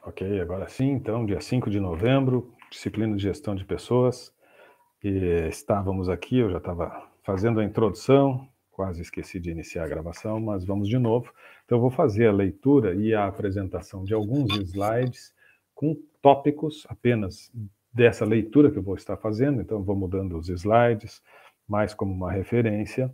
Ok, agora sim, então, dia 5 de novembro, disciplina de gestão de pessoas. E estávamos aqui, eu já estava fazendo a introdução, quase esqueci de iniciar a gravação, mas vamos de novo. Então, eu vou fazer a leitura e a apresentação de alguns slides com tópicos apenas dessa leitura que eu vou estar fazendo. Então, eu vou mudando os slides, mais como uma referência.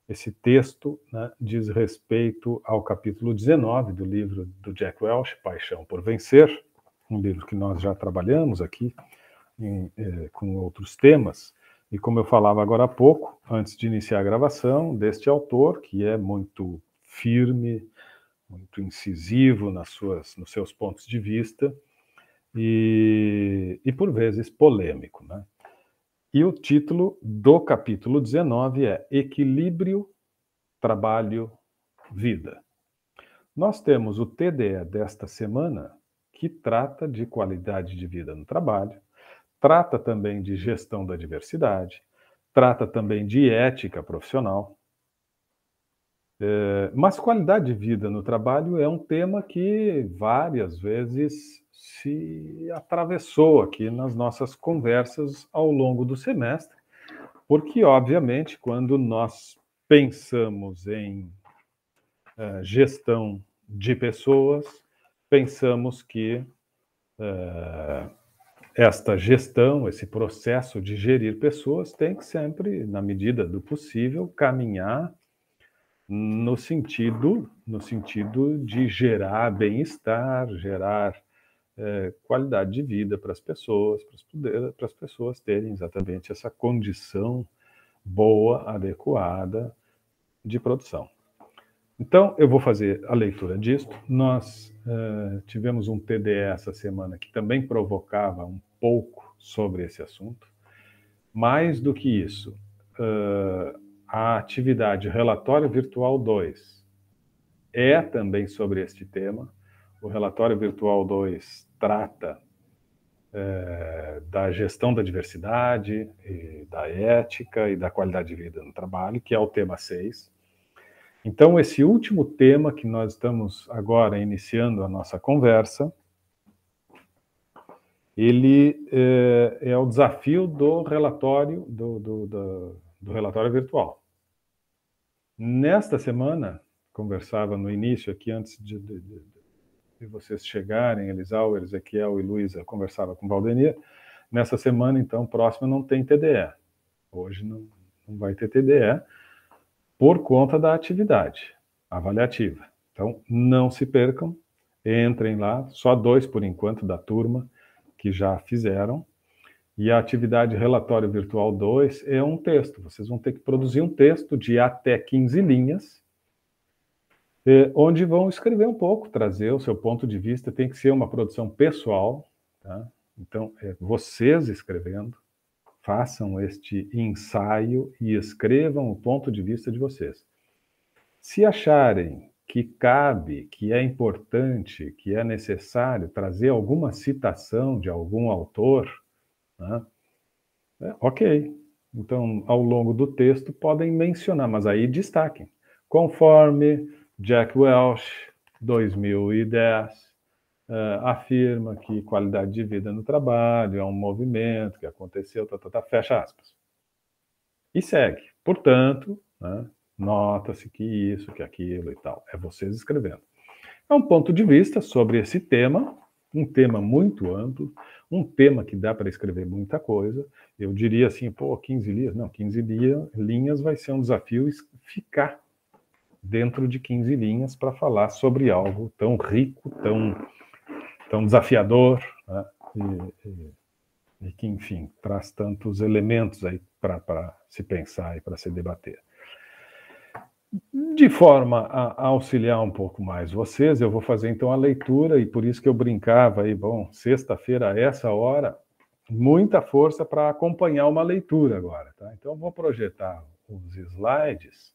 Esse texto, né, diz respeito ao capítulo 19 do livro do Jack Welch, Paixão por Vencer, um livro que nós já trabalhamos aqui com outros temas. E como eu falava agora há pouco, antes de iniciar a gravação, deste autor, que é muito firme, muito incisivo nos seus pontos de vista e por vezes polêmico, né? E o título do capítulo 19 é Equilíbrio, Trabalho, Vida. Nós temos o TDE desta semana, que trata de qualidade de vida no trabalho, trata também de gestão da diversidade, trata também de ética profissional. Mas qualidade de vida no trabalho é um tema que várias vezes se atravessou aqui nas nossas conversas ao longo do semestre, porque, obviamente, quando nós pensamos em gestão de pessoas, pensamos que esta gestão, esse processo de gerir pessoas, tem que sempre, na medida do possível, caminhar no sentido de gerar bem-estar, gerar qualidade de vida para as pessoas, para as pessoas terem exatamente essa condição boa, adequada de produção. Então, eu vou fazer a leitura disto. Nós tivemos um TDE essa semana que também provocava um pouco sobre esse assunto. Mais do que isso, a atividade Relatório Virtual 2 é também sobre este tema. O Relatório Virtual 2 trata da gestão da diversidade, e da ética e da qualidade de vida no trabalho, que é o tema 6. Então, esse último tema que nós estamos agora iniciando a nossa conversa, ele é o desafio do relatório, do relatório virtual. Nesta semana, conversava no início aqui, antes de vocês chegarem, Elisauer, Ezequiel e Luísa, conversava com Valdemir. Nessa semana, então, próxima, não tem TDE. Hoje não vai ter TDE por conta da atividade avaliativa. Então, não se percam, entrem lá, só 2 por enquanto da turma que já fizeram. E a atividade Relatório Virtual 2 é um texto. Vocês vão ter que produzir um texto de até 15 linhas, onde vão escrever um pouco, trazer o seu ponto de vista. Tem que ser uma produção pessoal, tá? Então, vocês escrevendo, façam este ensaio e escrevam o ponto de vista de vocês. Se acharem que cabe, que é importante, que é necessário trazer alguma citação de algum autor, né, ok. Então, ao longo do texto, podem mencionar, mas aí destaquem. Conforme Jack Welch, 2010, afirma que qualidade de vida no trabalho é um movimento que aconteceu, fecha aspas. E segue. Portanto, né, nota-se que isso, que aquilo e tal. É vocês escrevendo. É um ponto de vista sobre esse tema, um tema muito amplo, um tema que dá para escrever muita coisa. Eu diria assim, 15 linhas. Não, 15 linhas vai ser um desafio ficar dentro de 15 linhas para falar sobre algo tão rico, tão desafiador, né, e que, enfim, traz tantos elementos aí para se pensar e para se debater. De forma a auxiliar um pouco mais vocês, eu vou fazer então a leitura, e por isso que eu brincava aí, sexta-feira a essa hora, muita força para acompanhar uma leitura agora, tá? Então eu vou projetar os slides,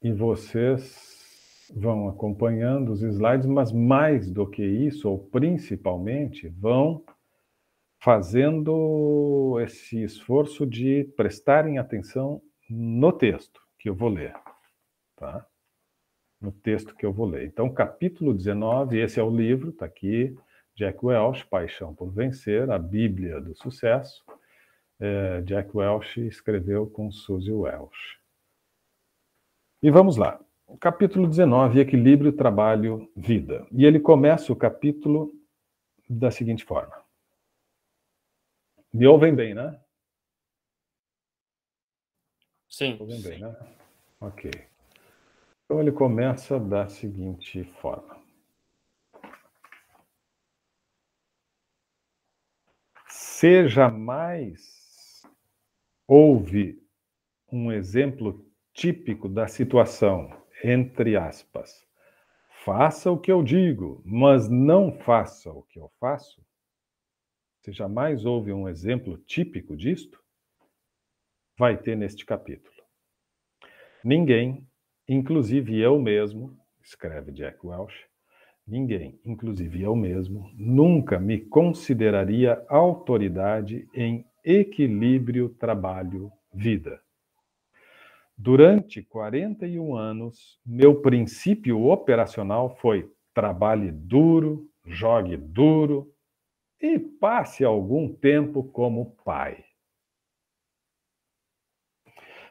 e vocês vão acompanhando os slides, mas mais do que isso, ou principalmente, vão fazendo esse esforço de prestarem atenção no texto, que eu vou ler, tá? No texto que eu vou ler. Então, capítulo 19, esse é o livro, está aqui, Jack Welch, Paixão por Vencer, a Bíblia do Sucesso. Jack Welch escreveu com Suzy Welch. E vamos lá. O capítulo 19, Equilíbrio, Trabalho, Vida. E ele começa o capítulo da seguinte forma. Me ouvem bem, né? Sim. Me ouvem bem, né? Ok. Então ele começa da seguinte forma. Se jamais houve um exemplo típico da situação, entre aspas, faça o que eu digo, mas não faça o que eu faço, se jamais houve um exemplo típico disto, vai ter neste capítulo. Ninguém, inclusive eu mesmo, escreve Jack Welch, ninguém, inclusive eu mesmo, nunca me consideraria autoridade em equilíbrio trabalho-vida. Durante 41 anos, meu princípio operacional foi trabalhe duro, jogue duro e passe algum tempo como pai.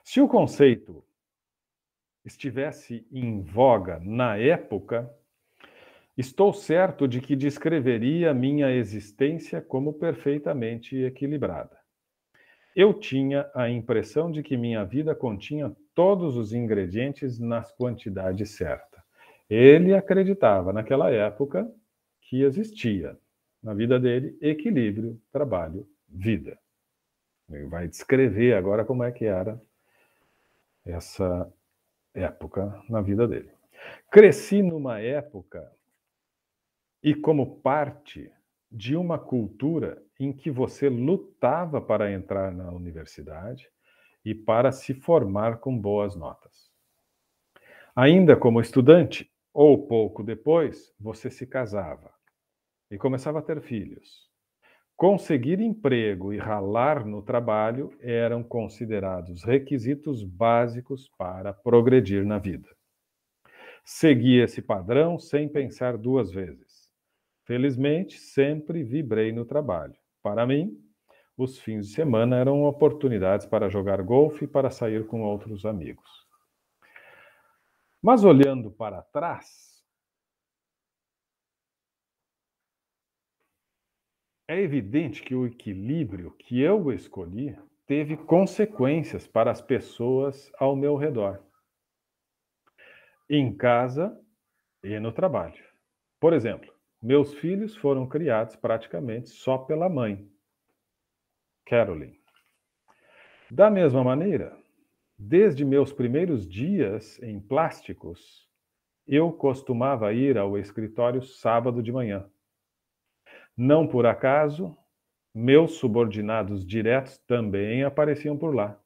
Se o conceito estivesse em voga na época, estou certo de que descreveria minha existência como perfeitamente equilibrada. Eu tinha a impressão de que minha vida continha todos os ingredientes nas quantidades certas. Ele acreditava naquela época que existia na vida dele equilíbrio, trabalho, vida. Ele vai descrever agora como é que era essa época na vida dele. Cresci numa época e como parte de uma cultura em que você lutava para entrar na universidade e para se formar com boas notas. Ainda como estudante, ou pouco depois, você se casava e começava a ter filhos. Conseguir emprego e ralar no trabalho eram considerados requisitos básicos para progredir na vida. Segui esse padrão sem pensar duas vezes. Felizmente, sempre vibrei no trabalho. Para mim, os fins de semana eram oportunidades para jogar golfe e para sair com outros amigos. Mas olhando para trás, é evidente que o equilíbrio que eu escolhi teve consequências para as pessoas ao meu redor, em casa e no trabalho. Por exemplo, meus filhos foram criados praticamente só pela mãe, Caroline. Da mesma maneira, desde meus primeiros dias em plásticos, eu costumava ir ao escritório sábado de manhã. Não por acaso, meus subordinados diretos também apareciam por lá.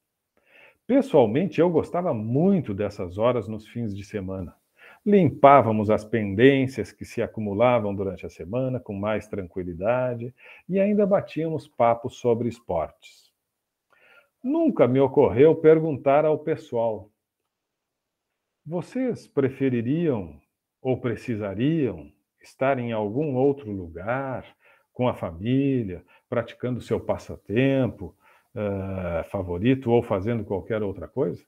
Pessoalmente, eu gostava muito dessas horas nos fins de semana. Limpávamos as pendências que se acumulavam durante a semana com mais tranquilidade e ainda batíamos papos sobre esportes. Nunca me ocorreu perguntar ao pessoal: vocês prefeririam ou precisariam estar em algum outro lugar, com a família, praticando seu passatempo favorito ou fazendo qualquer outra coisa?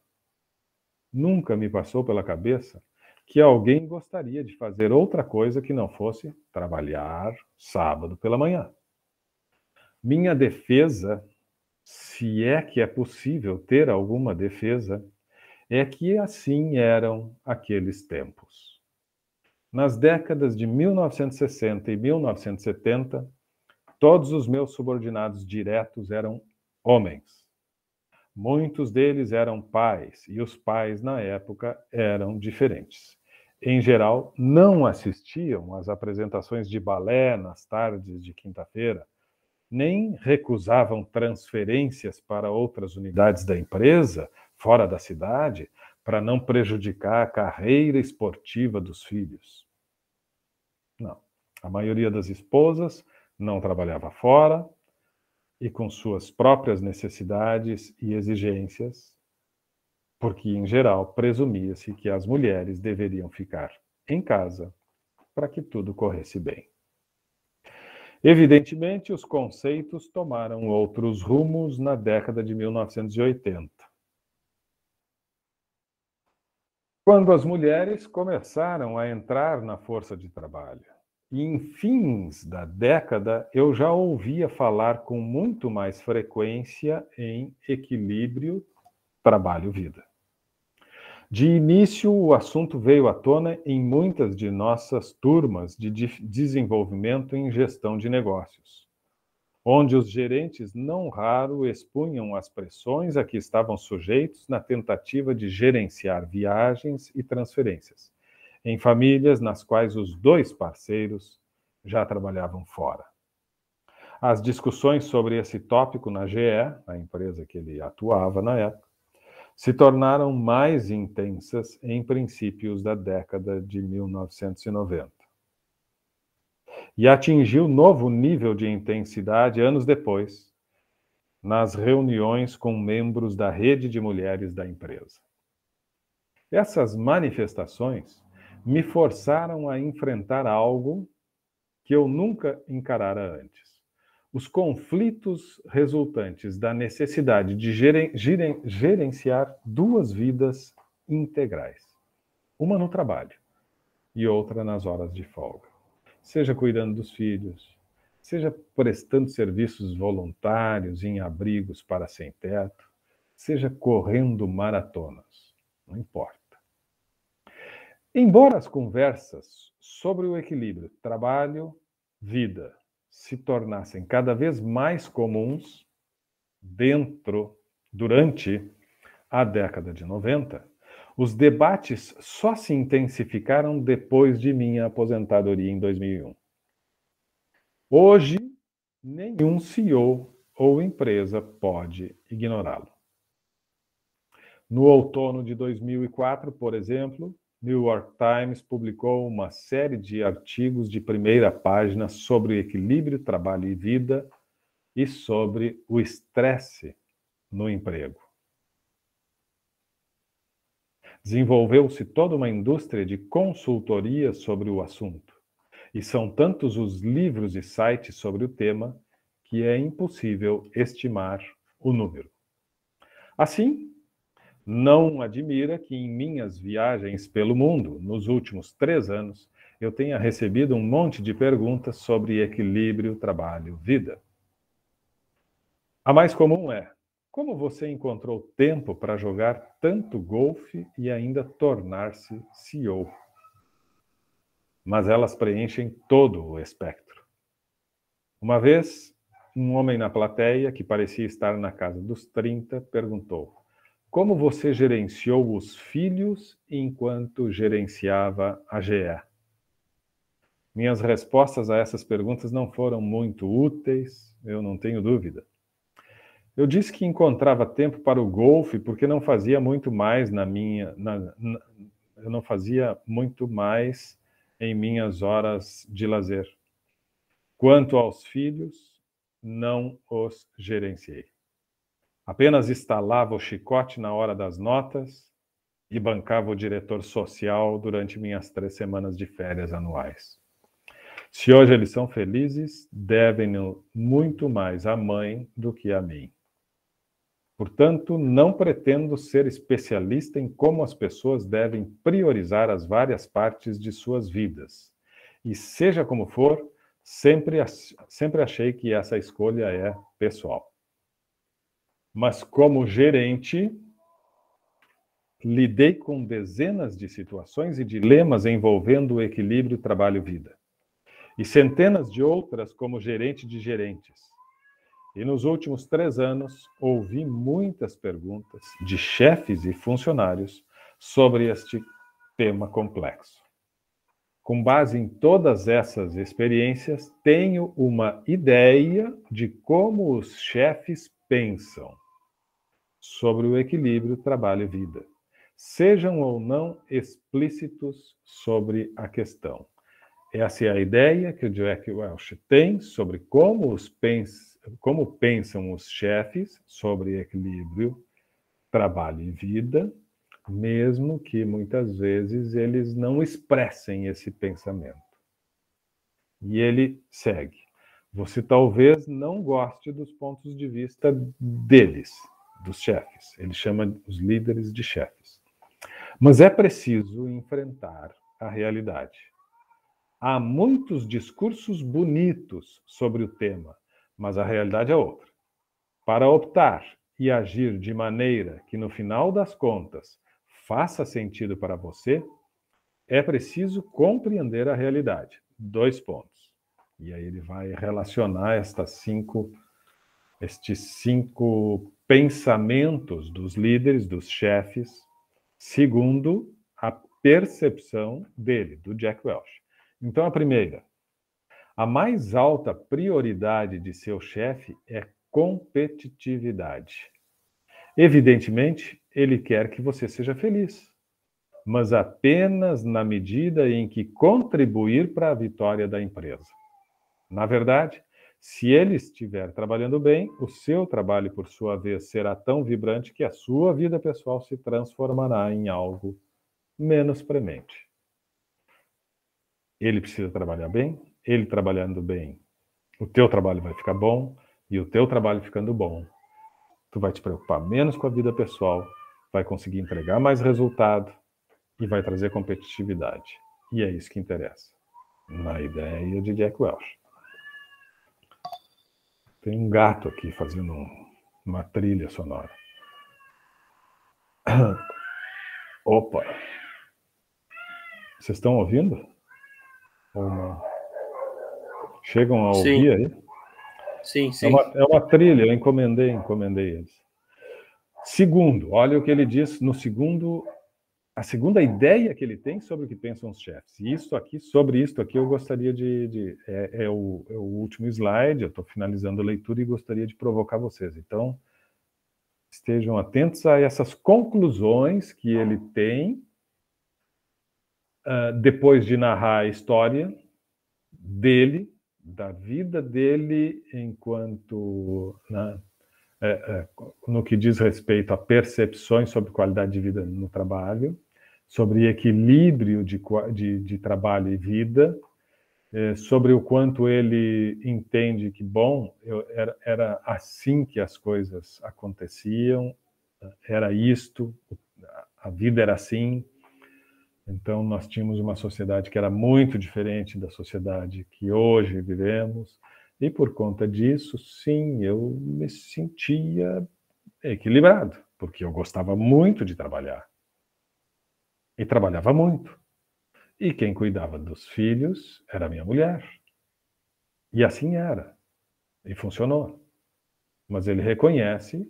Nunca me passou pela cabeça que alguém gostaria de fazer outra coisa que não fosse trabalhar sábado pela manhã. Minha defesa, se é que é possível ter alguma defesa, é que assim eram aqueles tempos. Nas décadas de 1960 e 1970, todos os meus subordinados diretos eram homens. Muitos deles eram pais, e os pais, na época, eram diferentes. Em geral, não assistiam às apresentações de balé nas tardes de quinta-feira, nem recusavam transferências para outras unidades da empresa, fora da cidade, para não prejudicar a carreira esportiva dos filhos. Não. A maioria das esposas não trabalhava fora e com suas próprias necessidades e exigências, porque, em geral, presumia-se que as mulheres deveriam ficar em casa para que tudo corresse bem. Evidentemente, os conceitos tomaram outros rumos na década de 1980, quando as mulheres começaram a entrar na força de trabalho. E em fins da década, eu já ouvia falar com muito mais frequência em equilíbrio trabalho-vida. De início, o assunto veio à tona em muitas de nossas turmas de desenvolvimento em gestão de negócios, onde os gerentes não raro expunham as pressões a que estavam sujeitos na tentativa de gerenciar viagens e transferências, em famílias nas quais os dois parceiros já trabalhavam fora. As discussões sobre esse tópico na GE, a empresa que ele atuava na época, se tornaram mais intensas em princípios da década de 1990. E atingiu novo nível de intensidade anos depois, nas reuniões com membros da rede de mulheres da empresa. Essas manifestações me forçaram a enfrentar algo que eu nunca encarara antes. Os conflitos resultantes da necessidade de gerenciar duas vidas integrais. Uma no trabalho e outra nas horas de folga. Seja cuidando dos filhos, seja prestando serviços voluntários em abrigos para sem-teto, seja correndo maratonas, não importa. Embora as conversas sobre o equilíbrio trabalho-vida se tornassem cada vez mais comuns durante a década de 90, os debates só se intensificaram depois de minha aposentadoria em 2001. Hoje, nenhum CEO ou empresa pode ignorá-lo. No outono de 2004, por exemplo, New York Times publicou uma série de artigos de primeira página sobre o equilíbrio trabalho e vida e sobre o estresse no emprego. Desenvolveu-se toda uma indústria de consultoria sobre o assunto, e são tantos os livros e sites sobre o tema que é impossível estimar o número. Assim, não admira que em minhas viagens pelo mundo, nos últimos 3 anos, eu tenha recebido um monte de perguntas sobre equilíbrio trabalho-vida. A mais comum é: como você encontrou tempo para jogar tanto golfe e ainda tornar-se CEO? Mas elas preenchem todo o espectro. Uma vez, um homem na plateia, que parecia estar na casa dos 30, perguntou: como você gerenciou os filhos enquanto gerenciava a GE? Minhas respostas a essas perguntas não foram muito úteis, eu não tenho dúvida. Eu disse que encontrava tempo para o golfe porque não fazia muito mais eu não fazia muito mais em minhas horas de lazer. Quanto aos filhos, não os gerenciei. Apenas instalava o chicote na hora das notas e bancava o diretor social durante minhas 3 semanas de férias anuais. Se hoje eles são felizes, devem-no muito mais à mãe do que a mim. Portanto, não pretendo ser especialista em como as pessoas devem priorizar as várias partes de suas vidas. E seja como for, sempre achei que essa escolha é pessoal. Mas como gerente, lidei com dezenas de situações e dilemas envolvendo o equilíbrio trabalho-vida. E centenas de outras como gerente de gerentes. E nos últimos 3 anos, ouvi muitas perguntas de chefes e funcionários sobre este tema complexo. Com base em todas essas experiências, tenho uma ideia de como os chefes pensam sobre o equilíbrio trabalho-vida, sejam ou não explícitos sobre a questão. Essa é a ideia que o Jack Welch tem sobre como pensam os chefes sobre equilíbrio trabalho e vida, mesmo que muitas vezes eles não expressem esse pensamento. E ele segue. Você talvez não goste dos pontos de vista deles, dos chefes. Ele chama os líderes de chefes. Mas é preciso enfrentar a realidade. Há muitos discursos bonitos sobre o tema, mas a realidade é outra. Para optar e agir de maneira que, no final das contas, faça sentido para você, é preciso compreender a realidade. 2 pontos. E aí ele vai relacionar estes 5 pensamentos dos líderes, dos chefes, segundo a percepção dele, do Jack Welch. Então, a primeira, a mais alta prioridade de seu chefe é competitividade. Evidentemente, ele quer que você seja feliz, mas apenas na medida em que contribuir para a vitória da empresa. Na verdade, se ele estiver trabalhando bem, o seu trabalho, por sua vez, será tão vibrante que a sua vida pessoal se transformará em algo menos premente. Ele precisa trabalhar bem, ele trabalhando bem, o teu trabalho vai ficar bom, e o teu trabalho ficando bom, tu vai te preocupar menos com a vida pessoal, vai conseguir entregar mais resultado e vai trazer competitividade. E é isso que interessa, na ideia de Jack Welch. Tem um gato aqui fazendo uma trilha sonora. Opa! Vocês estão ouvindo? Ou não? Chegam a ouvir aí? Sim, sim. É uma trilha, eu encomendei eles. Segundo, olha o que ele diz no segundo, a segunda ideia que ele tem sobre o que pensam os chefes. E sobre isto aqui, eu gostaria é o último slide, eu estou finalizando a leitura e gostaria de provocar vocês. Então, estejam atentos a essas conclusões que ele tem depois de narrar a história dele, da vida dele enquanto no que diz respeito a percepções sobre qualidade de vida no trabalho, sobre equilíbrio de trabalho e vida, sobre o quanto ele entende que, bom, era assim que as coisas aconteciam, era isto, a vida era assim. Então, nós tínhamos uma sociedade que era muito diferente da sociedade que hoje vivemos, e por conta disso, sim, eu me sentia equilibrado, porque eu gostava muito de trabalhar. E trabalhava muito. E quem cuidava dos filhos era minha mulher. E assim era. E funcionou. Mas ele reconhece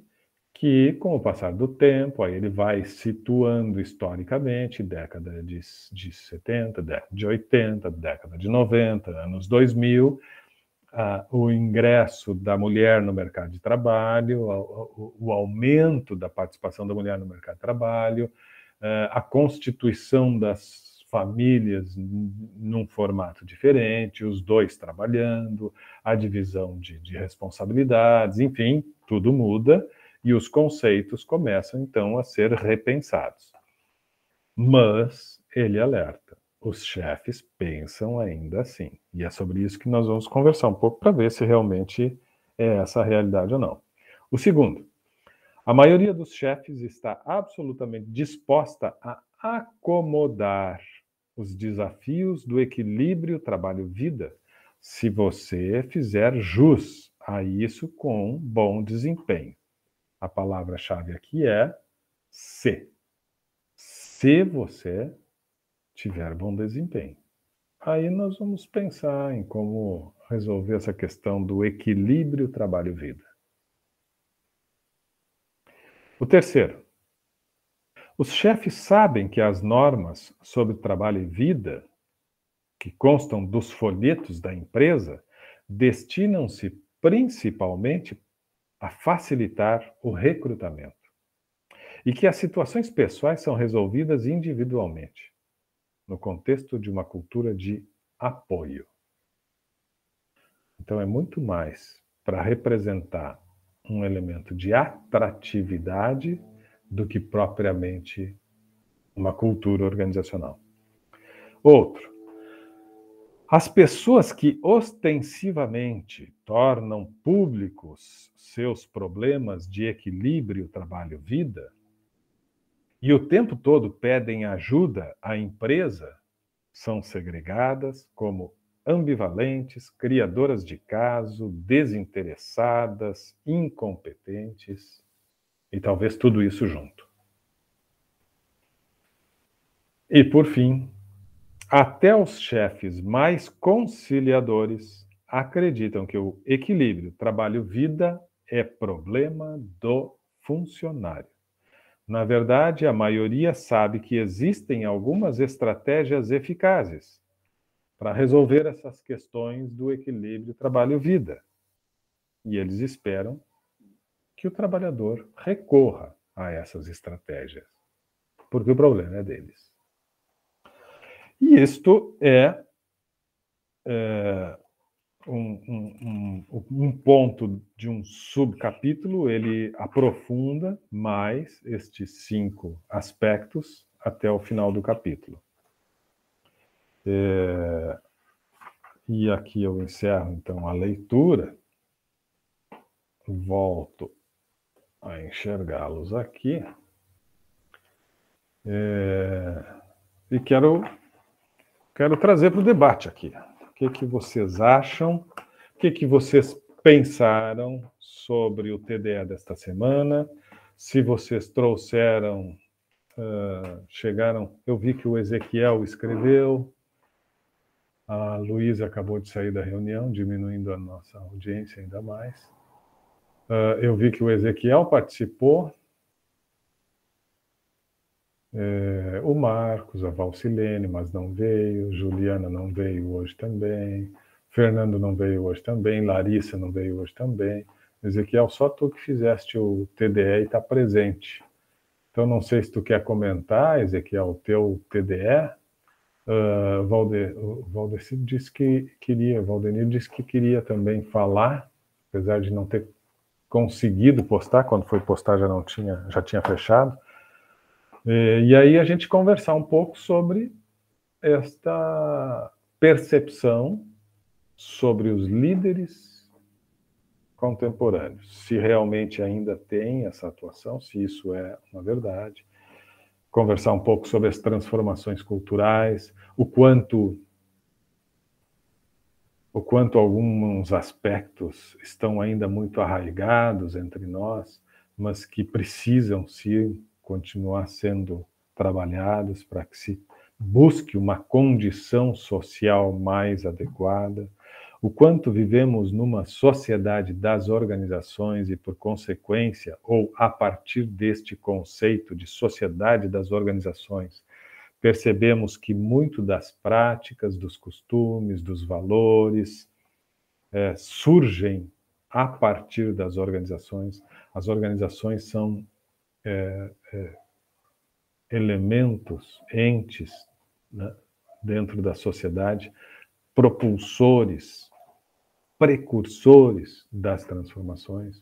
que, com o passar do tempo, aí ele vai situando historicamente, década de 70, década de 80, década de 90, anos 2000, o ingresso da mulher no mercado de trabalho, o aumento da participação da mulher no mercado de trabalho, a constituição das famílias num formato diferente, os dois trabalhando, a divisão de responsabilidades, enfim, tudo muda e os conceitos começam, então, a ser repensados. Mas ele alerta, os chefes pensam ainda assim. E é sobre isso que nós vamos conversar um pouco para ver se realmente é essa a realidade ou não. O segundo, a maioria dos chefes está absolutamente disposta a acomodar os desafios do equilíbrio trabalho-vida se você fizer jus a isso com bom desempenho. A palavra-chave aqui é se. Se você tiver bom desempenho. Aí nós vamos pensar em como resolver essa questão do equilíbrio trabalho-vida. O terceiro, os chefes sabem que as normas sobre trabalho e vida, que constam dos folhetos da empresa, destinam-se principalmente a facilitar o recrutamento e que as situações pessoais são resolvidas individualmente, no contexto de uma cultura de apoio. Então, é muito mais para representar um elemento de atratividade do que propriamente uma cultura organizacional. Outro, as pessoas que ostensivamente tornam públicos seus problemas de equilíbrio trabalho-vida e o tempo todo pedem ajuda à empresa são segregadas como ambivalentes, criadoras de caso, desinteressadas, incompetentes e talvez tudo isso junto. E, por fim, até os chefes mais conciliadores acreditam que o equilíbrio trabalho-vida é problema do funcionário. Na verdade, a maioria sabe que existem algumas estratégias eficazes para resolver essas questões do equilíbrio trabalho-vida. E eles esperam que o trabalhador recorra a essas estratégias, porque o problema é deles. E isto é um ponto de um subcapítulo, ele aprofunda mais estes 5 aspectos até o final do capítulo. E aqui eu encerro, então, a leitura, volto a enxergá-los aqui, e quero trazer para o debate aqui. O que vocês acham? O que vocês pensaram sobre o TDE desta semana? Se vocês trouxeram, chegaram... Eu vi que o Ezequiel escreveu, a Luísa acabou de sair da reunião, diminuindo a nossa audiência ainda mais. Eu vi que o Ezequiel participou, o Marcos, a Valcilene, mas não veio, Juliana não veio hoje também, Fernando não veio hoje também, Larissa não veio hoje também. Ezequiel, só tu que fizeste o TDE e está presente. Então, não sei se tu quer comentar, Ezequiel, o teu TDE. O Valdecir disse que queria, Valdenir disse que queria também falar, apesar de não ter conseguido postar, quando foi postar já tinha fechado. E aí a gente conversar um pouco sobre esta percepção sobre os líderes contemporâneos, se realmente ainda tem essa atuação, se isso é uma verdade, conversar um pouco sobre as transformações culturais, o quanto alguns aspectos estão ainda muito arraigados entre nós, mas que precisam sim continuar sendo trabalhados para que se busque uma condição social mais adequada, o quanto vivemos numa sociedade das organizações e, por consequência, ou a partir deste conceito de sociedade das organizações, percebemos que muito das práticas, dos costumes, dos valores surgem a partir das organizações. As organizações são elementos, entes, né, dentro da sociedade, propulsores, precursores das transformações.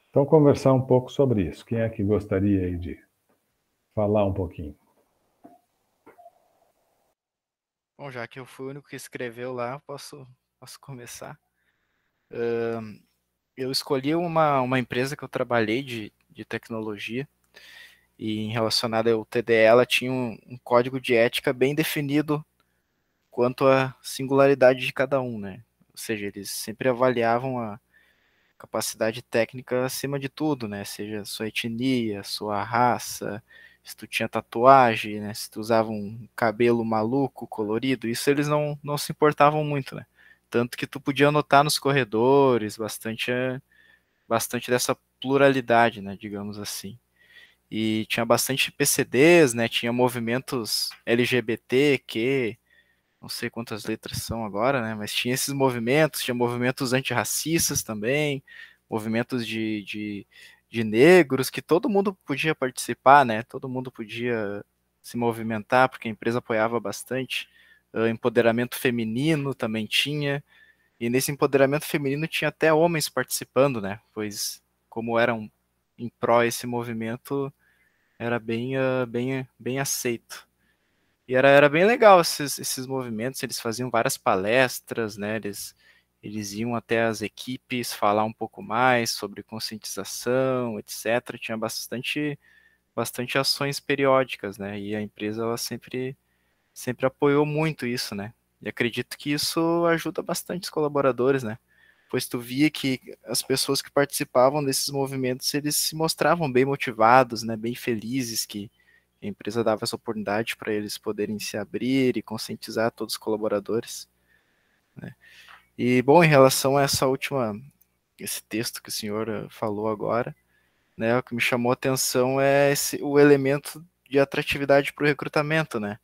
Então, conversar um pouco sobre isso. Quem é que gostaria aí de falar um pouquinho? Bom, já que eu fui o único que escreveu lá, posso começar. Eu escolhi uma empresa que eu trabalhei de tecnologia, e relacionada ao TDE, ela tinha um código de ética bem definido quanto à singularidade de cada um, né? Ou seja, eles sempre avaliavam a capacidade técnica acima de tudo, né? Seja sua etnia, sua raça, se tu tinha tatuagem, né? Se tu usava um cabelo maluco, colorido, isso eles não se importavam muito, né? Tanto que tu podia notar nos corredores bastante dessa pluralidade, né? Digamos assim. E tinha bastante PCDs, né? Tinha movimentos LGBTQ, não sei quantas letras são agora, né? Mas tinha esses movimentos, tinha movimentos antirracistas também, movimentos de negros, que todo mundo podia participar, né? Todo mundo podia se movimentar, porque a empresa apoiava bastante. Empoderamento feminino também tinha, e nesse empoderamento feminino tinha até homens participando, né? Pois como eram em pró esse movimento, era bem aceito. E era bem legal esses movimentos, eles faziam várias palestras, né? Eles iam até as equipes falar um pouco mais sobre conscientização, etc. Tinha bastante ações periódicas, né? E a empresa ela sempre apoiou muito isso, né? E acredito que isso ajuda bastante os colaboradores, né? Pois tu via que as pessoas que participavam desses movimentos, eles se mostravam bem motivados, né? Bem felizes que a empresa dava essa oportunidade para eles poderem se abrir e conscientizar todos os colaboradores, né? E bom, em relação a esse texto que o senhor falou agora, né? O que me chamou a atenção é o elemento de atratividade para o recrutamento, né?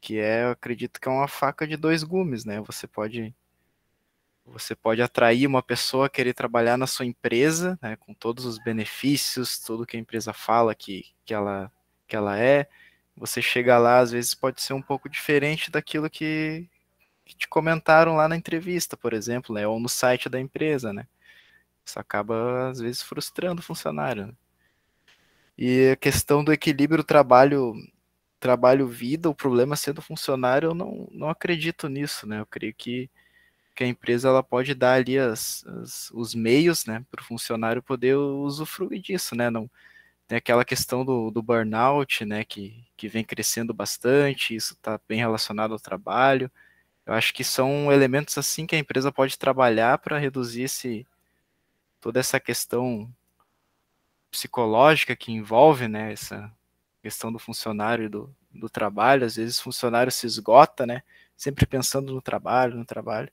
Que eu acredito que é uma faca de dois gumes, né? Você pode atrair uma pessoa a querer trabalhar na sua empresa, né, com todos os benefícios, tudo que a empresa fala que ela é. Você chega lá, às vezes pode ser um pouco diferente daquilo que te comentaram lá na entrevista, por exemplo, né, ou no site da empresa, né? Isso acaba, às vezes, frustrando o funcionário, né? E a questão do equilíbrio trabalho-vida, o problema sendo funcionário, eu não acredito nisso, né? Eu creio que a empresa ela pode dar ali os meios, né, para o funcionário poder usufruir disso, né? Não tem aquela questão do burnout, né, que vem crescendo bastante, isso está bem relacionado ao trabalho. Eu acho que são elementos assim que a empresa pode trabalhar para reduzir toda essa questão psicológica que envolve, né, essa questão do funcionário e do trabalho. Às vezes o funcionário se esgota, né, sempre pensando no trabalho, no trabalho.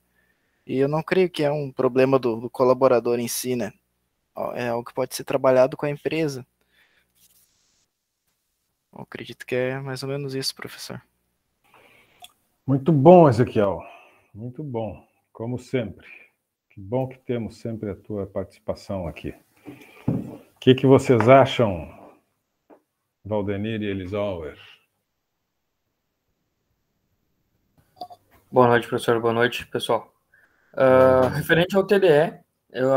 E eu não creio que é um problema do colaborador em si, né? É algo que pode ser trabalhado com a empresa. Eu acredito que é mais ou menos isso, professor. Muito bom, Ezequiel. Muito bom, como sempre. Que bom que temos sempre a tua participação aqui. O que vocês acham, Valdenir e Elisauer? Boa noite, professor. Boa noite, pessoal. Referente ao TDE,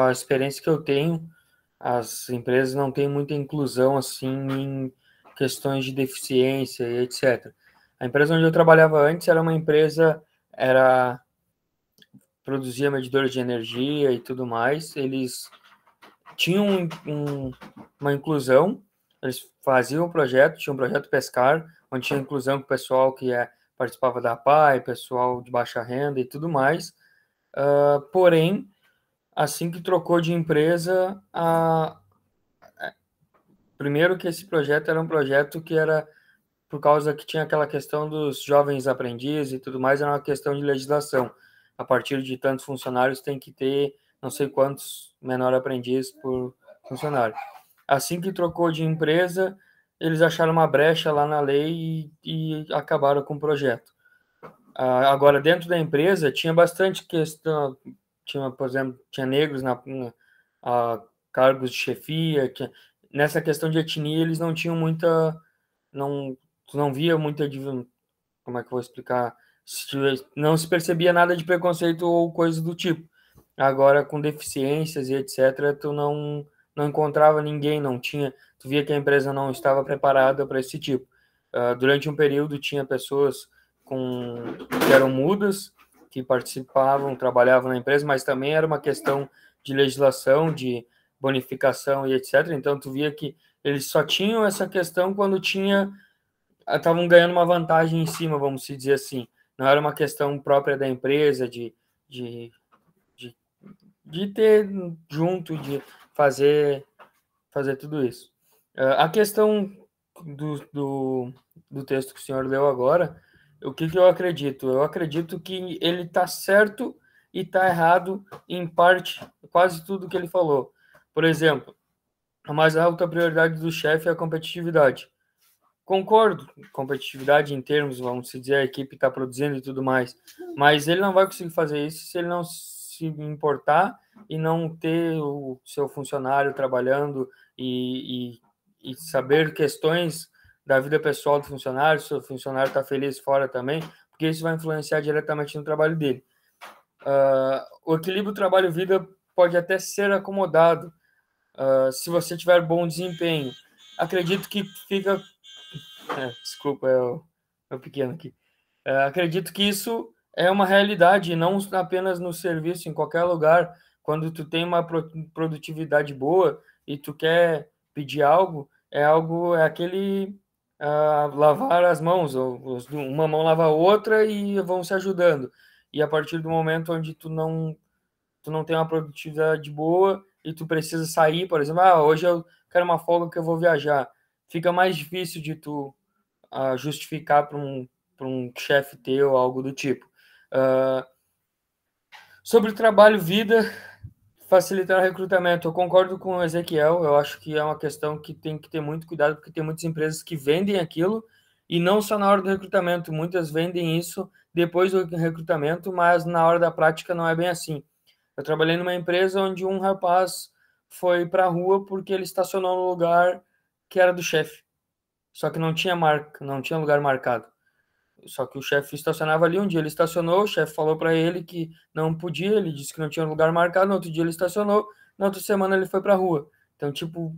a experiência que eu tenho, as empresas não têm muita inclusão assim em questões de deficiência e etc. A empresa onde eu trabalhava antes era uma empresa, produzia medidores de energia e tudo mais. Eles tinham uma inclusão, eles faziam um projeto, tinha um projeto Pescar, onde tinha inclusão com o pessoal que participava da APAE, pessoal de baixa renda e tudo mais. Porém, assim que trocou de empresa, primeiro que esse projeto era um projeto que era por causa que tinha aquela questão dos jovens aprendizes e tudo mais, era uma questão de legislação. A partir de tantos funcionários tem que ter não sei quantos menor aprendiz por funcionário. Assim que trocou de empresa, eles acharam uma brecha lá na lei e acabaram com o projeto. Agora, dentro da empresa, tinha bastante questão, por exemplo, tinha negros na cargos de chefia, nessa questão de etnia eles não tinham muita, não via muita, como é que eu vou explicar, não se percebia nada de preconceito ou coisa do tipo. Agora, com deficiências e etc., tu não encontrava ninguém, não tinha, tu via que a empresa não estava preparada para esse tipo. Durante um período tinha pessoas que eram mudas, que participavam, trabalhavam na empresa, mas também era uma questão de legislação, de bonificação e etc. Então, tu via que eles só tinham essa questão quando estavam ganhando uma vantagem em cima, vamos dizer assim. Não era uma questão própria da empresa, de ter junto, de fazer tudo isso. A questão do texto que o senhor leu agora, o que eu acredito? Eu acredito que ele está certo e está errado em parte, quase tudo que ele falou. Por exemplo, a mais alta prioridade do chefe é a competitividade. Concordo, competitividade em termos, vamos dizer, a equipe está produzindo e tudo mais, mas ele não vai conseguir fazer isso se ele não se importar e não ter o seu funcionário trabalhando e saber questões da vida pessoal do funcionário, se o funcionário está feliz fora também, porque isso vai influenciar diretamente no trabalho dele. O equilíbrio trabalho-vida pode até ser acomodado se você tiver bom desempenho. acredito que fica... desculpa, é o pequeno aqui. Acredito que isso é uma realidade, não apenas no serviço, em qualquer lugar. Quando tu tem uma produtividade boa e tu quer pedir algo, é aquele lavar as mãos, uma mão lava a outra e vão se ajudando. E a partir do momento onde tu não tem uma produtividade boa e tu precisa sair, por exemplo, hoje eu quero uma folga que eu vou viajar, fica mais difícil de tu justificar para um chefe teu, algo do tipo. Sobre o trabalho, vida, facilitar o recrutamento. Eu concordo com o Ezequiel, eu acho que é uma questão que tem que ter muito cuidado, porque tem muitas empresas que vendem aquilo, e não só na hora do recrutamento, muitas vendem isso depois do recrutamento, mas na hora da prática não é bem assim. Eu trabalhei numa empresa onde um rapaz foi para a rua porque ele estacionou no lugar que era do chefe, só que não tinha marca, não tinha lugar marcado. Só que o chefe estacionava ali, um dia ele estacionou, o chefe falou para ele que não podia, ele disse que não tinha lugar marcado, no outro dia ele estacionou, na outra semana ele foi para a rua. Então, tipo,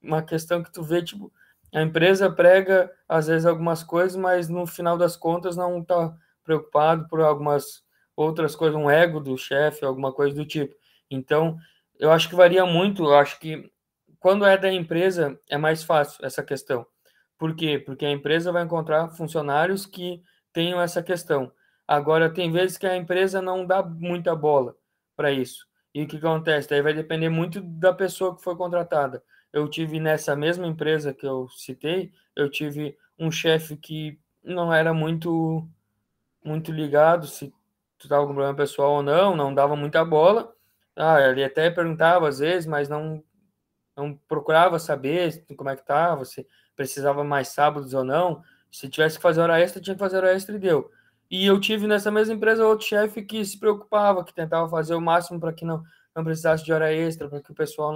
uma questão que tu vê, tipo, a empresa prega às vezes algumas coisas, mas no final das contas não está preocupado por algumas outras coisas, um ego do chefe, alguma coisa do tipo. Então, eu acho que varia muito, eu acho que quando é da empresa é mais fácil essa questão. Por quê? Porque a empresa vai encontrar funcionários que tenham essa questão. Agora, tem vezes que a empresa não dá muita bola para isso. E o que acontece? Daí vai depender muito da pessoa que foi contratada. Eu tive nessa mesma empresa que eu citei, eu tive um chefe que não era muito ligado se tu estava com problema pessoal ou não dava muita bola. Ele até perguntava às vezes, mas não procurava saber como é que estava, se precisava mais sábados ou não. Se tivesse que fazer hora extra, tinha que fazer hora extra e deu. E eu tive nessa mesma empresa outro chefe que se preocupava, que tentava fazer o máximo para que não precisasse de hora extra, para que o pessoal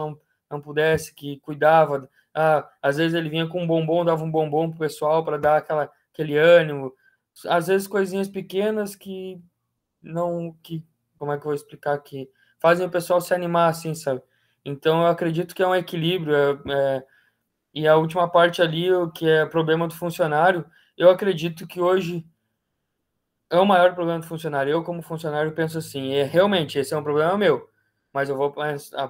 não pudesse, que cuidava. Às vezes ele vinha com um bombom, dava um bombom pro pessoal para dar aquele ânimo. Às vezes coisinhas pequenas como é que eu vou explicar, que fazem o pessoal se animar assim, sabe? Então eu acredito que é um equilíbrio, e a última parte ali, o que é problema do funcionário, eu acredito que hoje é o maior problema do funcionário. Eu, como funcionário, penso assim, realmente, esse é um problema meu, mas eu vou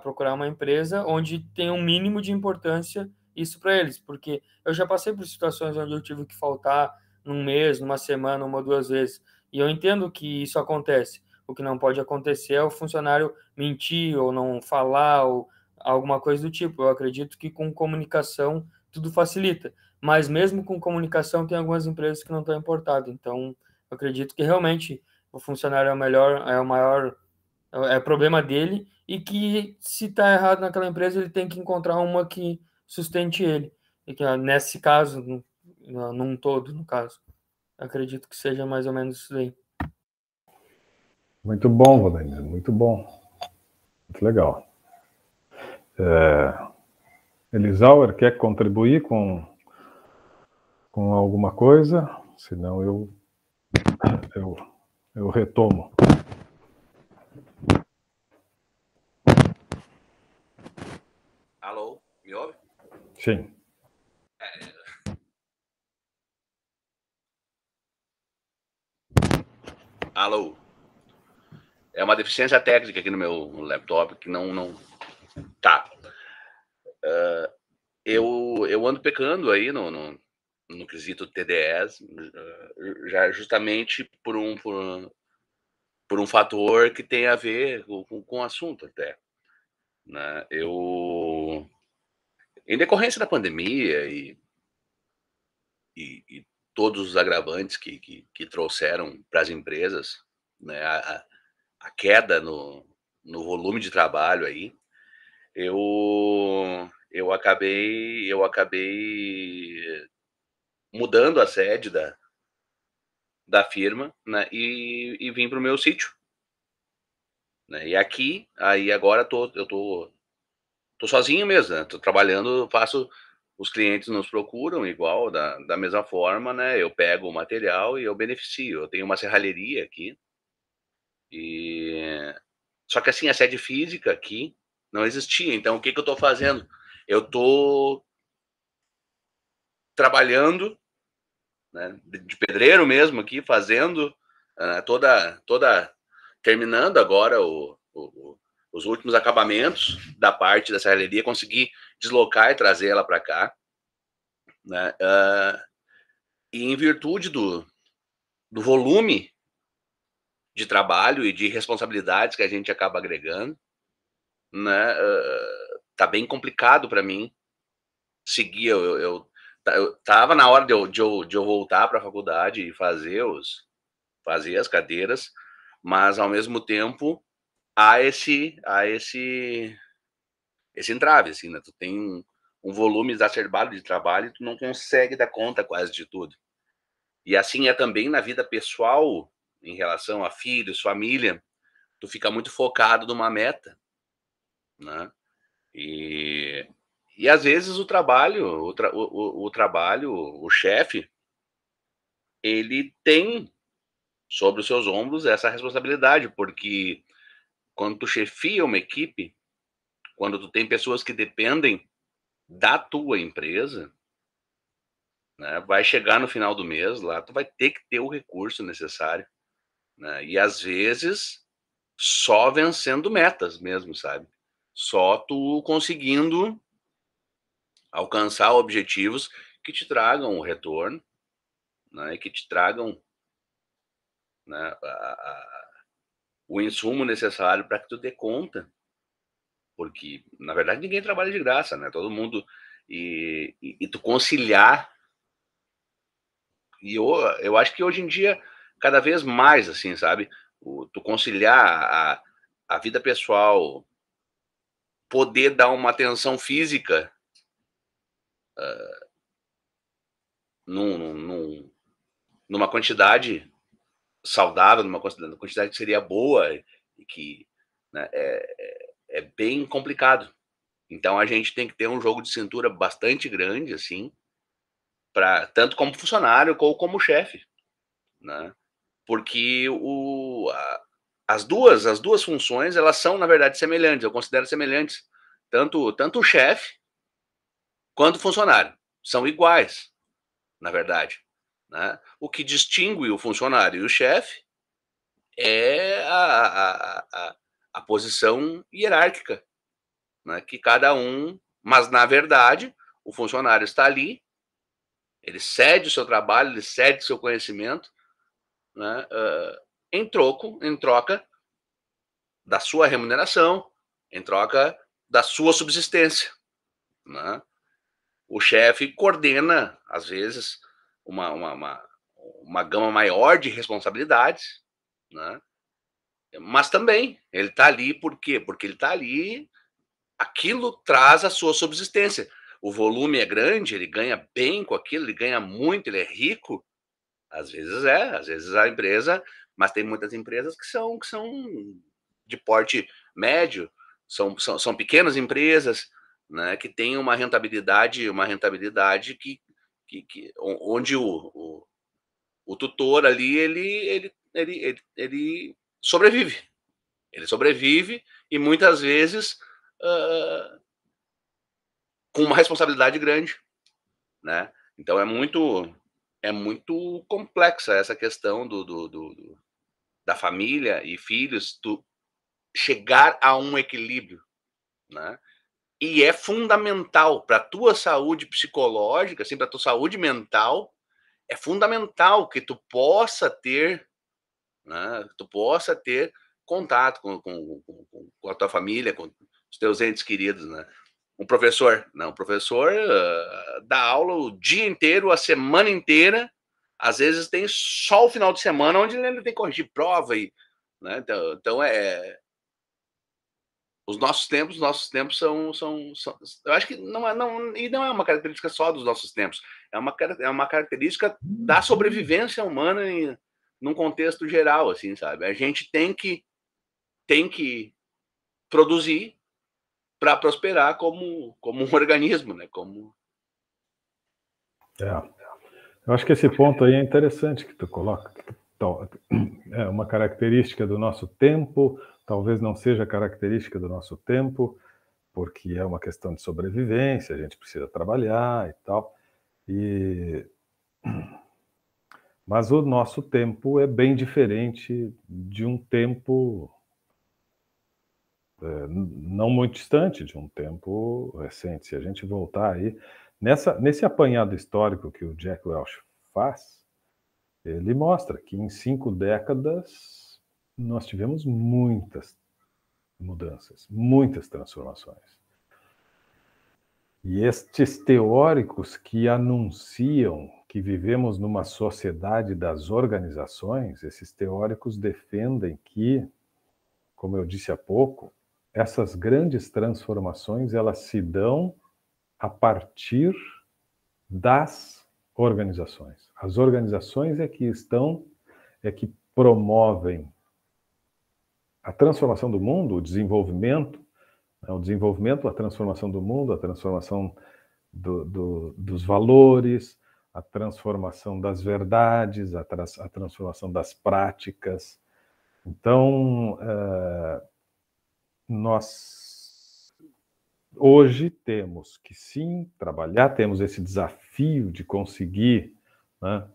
procurar uma empresa onde tem um mínimo de importância isso para eles, porque eu já passei por situações onde eu tive que faltar num mês, numa semana, uma ou duas vezes, e eu entendo que isso acontece. O que não pode acontecer é o funcionário mentir ou não falar ou alguma coisa do tipo. Eu acredito que com comunicação tudo facilita, mas mesmo com comunicação tem algumas empresas que não estão importadas, então eu acredito que realmente o funcionário é o maior, problema dele, e que se está errado naquela empresa, ele tem que encontrar uma que sustente ele. E que, nesse caso, num todo, no caso, acredito que seja mais ou menos isso aí. Muito bom, Valdemir, muito bom. Muito legal. Elisauer, quer contribuir com alguma coisa? Senão eu retomo. Alô, me ouve? Sim. Alô. É uma deficiência técnica aqui no meu laptop que não... Tá. Eu ando pecando aí no quesito TDEs, já justamente por um fator que tem a ver com o assunto até, né? Em decorrência da pandemia e todos os agravantes que trouxeram para as empresas, né, a queda no volume de trabalho aí, eu acabei mudando a sede da firma, né, e vim para o meu sítio, né? E aqui, aí agora eu tô sozinho mesmo, né? Tô trabalhando, os clientes nos procuram igual, da mesma forma, né? Eu pego o material e eu beneficio. Eu tenho uma serralheria aqui, só que assim, a sede física aqui não existia. Então, o que eu estou fazendo? Eu estou trabalhando, né, de pedreiro mesmo aqui, fazendo terminando agora os últimos acabamentos da parte da serralheria, consegui deslocar e trazer ela para cá, né, e em virtude do volume de trabalho e de responsabilidades que a gente acaba agregando, né, tá bem complicado para mim seguir. Eu tava na hora de eu voltar para a faculdade e fazer as cadeiras, mas ao mesmo tempo há esse entrave, assim, né? Tu tem um volume exacerbado de trabalho e tu não consegue dar conta quase de tudo. E assim é também na vida pessoal, em relação a filhos, família, tu fica muito focado numa meta, né? E às vezes o chefe, ele tem sobre os seus ombros essa responsabilidade, porque quando tu chefia uma equipe, quando tu tem pessoas que dependem da tua empresa, né, vai chegar no final do mês lá, tu vai ter que ter o recurso necessário, né? E às vezes só vencendo metas mesmo, sabe? Só tu conseguindo alcançar objetivos que te tragam o retorno, né, e que te tragam, né, o insumo necessário para que tu dê conta, porque na verdade ninguém trabalha de graça, né? Todo mundo e tu conciliar. E eu acho que hoje em dia cada vez mais, assim, sabe? Tu conciliar a vida pessoal, poder dar uma atenção física numa quantidade saudável, numa quantidade que seria boa e que, né, é bem complicado. Então a gente tem que ter um jogo de cintura bastante grande, assim, para tanto como funcionário como chefe, né? Porque as duas funções, elas são, na verdade, semelhantes. Eu considero semelhantes. Tanto o chefe quanto o funcionário são iguais, na verdade, né? O que distingue o funcionário e o chefe é a posição hierárquica, né? Que cada um, mas na verdade o funcionário está ali, ele cede o seu trabalho, ele cede o seu conhecimento, né? Em troca da sua remuneração, em troca da sua subsistência, né? O chefe coordena, às vezes, uma gama maior de responsabilidades, né? Mas também ele está ali por quê? Porque ele está ali, aquilo traz a sua subsistência. O volume é grande, ele ganha bem com aquilo, ele ganha muito, ele é rico. Às vezes a empresa, mas tem muitas empresas que são de porte médio, são pequenas empresas, né, que têm uma rentabilidade onde o tutor ali ele sobrevive. Ele sobrevive e muitas vezes com uma responsabilidade grande, né? Então é muito complexa essa questão da família e filhos, tu chegar a um equilíbrio, né? E é fundamental para a tua saúde psicológica, assim, para a tua saúde mental, é fundamental que tu possa ter, né, contato com a tua família, com os teus entes queridos, né? Um professor dá aula o dia inteiro, a semana inteira, às vezes tem só o final de semana onde ele tem que corrigir prova, né? Então os nossos tempos são eu acho que não é uma característica só dos nossos tempos, é uma característica da sobrevivência humana num contexto geral, assim, sabe? A gente tem que produzir para prosperar como um organismo, né? Eu acho que esse ponto aí é interessante que tu coloca. É uma característica do nosso tempo, talvez não seja característica do nosso tempo, porque é uma questão de sobrevivência, a gente precisa trabalhar e tal. Mas o nosso tempo é bem diferente de um tempo não muito distante, de um tempo recente. Se a gente voltar aí, nesse apanhado histórico que o Jack Welch faz, ele mostra que em 5 décadas nós tivemos muitas mudanças, muitas transformações. E estes teóricos que anunciam que vivemos numa sociedade das organizações, esses teóricos defendem que, como eu disse há pouco, essas grandes transformações elas se dão a partir das organizações. As organizações é que promovem a transformação do mundo, o desenvolvimento, a transformação do mundo, a transformação dos valores, a transformação das verdades, a transformação das práticas. Então, nós hoje temos que sim trabalhar, temos esse desafio de conseguir, né,